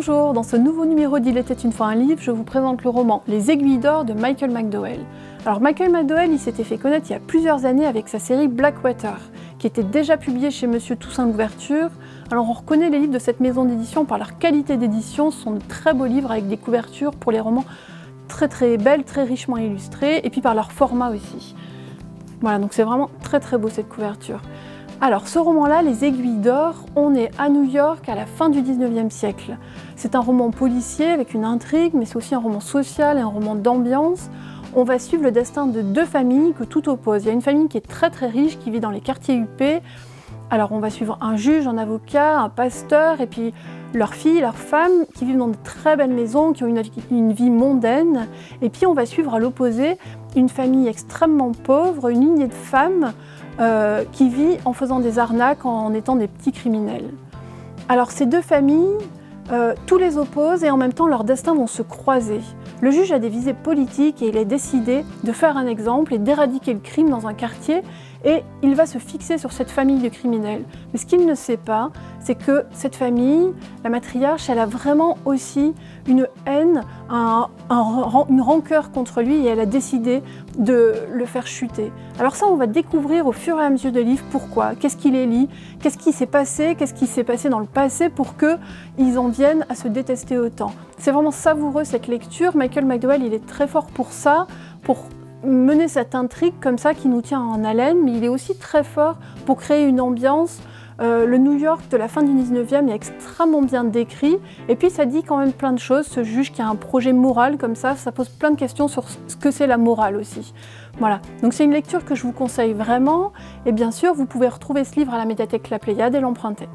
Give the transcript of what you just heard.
Bonjour, dans ce nouveau numéro d'Il était une fois un livre, je vous présente le roman Les Aiguilles d'or de Michael McDowell. Alors Michael McDowell, il s'était fait connaître il y a plusieurs années avec sa série Blackwater, qui était déjà publiée chez Monsieur Toussaint Louverture. Alors on reconnaît les livres de cette maison d'édition par leur qualité d'édition, ce sont de très beaux livres avec des couvertures pour les romans très belles, très richement illustrées, et puis par leur format aussi. Voilà, donc c'est vraiment très beau cette couverture. Alors ce roman-là, Les Aiguilles d'or, on est à New York à la fin du 19e siècle. C'est un roman policier avec une intrigue, mais c'est aussi un roman social et un roman d'ambiance. On va suivre le destin de deux familles que tout oppose. Il y a une famille qui est très riche, qui vit dans les quartiers huppés. Alors on va suivre un juge, un avocat, un pasteur, et puis leur fille, leur femme, qui vivent dans de très belles maisons, qui ont une vie mondaine. Et puis on va suivre à l'opposé une famille extrêmement pauvre, une lignée de femmes qui vit en faisant des arnaques, en étant des petits criminels. Alors ces deux familles, tous les opposent et en même temps leurs destins vont se croiser. Le juge a des visées politiques et il a décidé de faire un exemple et d'éradiquer le crime dans un quartier, et il va se fixer sur cette famille de criminels. Mais ce qu'il ne sait pas, c'est que cette famille, la matriarche, elle a vraiment aussi une haine, une rancœur contre lui, et elle a décidé de le faire chuter. Alors ça, on va découvrir au fur et à mesure du livre pourquoi, qu'est-ce qui les lie, qu'est-ce qui s'est passé dans le passé pour qu'ils en viennent à se détester autant. C'est vraiment savoureux cette lecture. Michael McDowell, il est très fort pour ça, pour mener cette intrigue comme ça qui nous tient en haleine, mais il est aussi très fort pour créer une ambiance. Le New York de la fin du 19e est extrêmement bien décrit, et puis ça dit quand même plein de choses. Ce juge qui a un projet moral comme ça pose plein de questions sur ce que c'est la morale aussi. Voilà, donc c'est une lecture que je vous conseille vraiment, et bien sûr vous pouvez retrouver ce livre à la médiathèque La Pléiade et l'emprunter.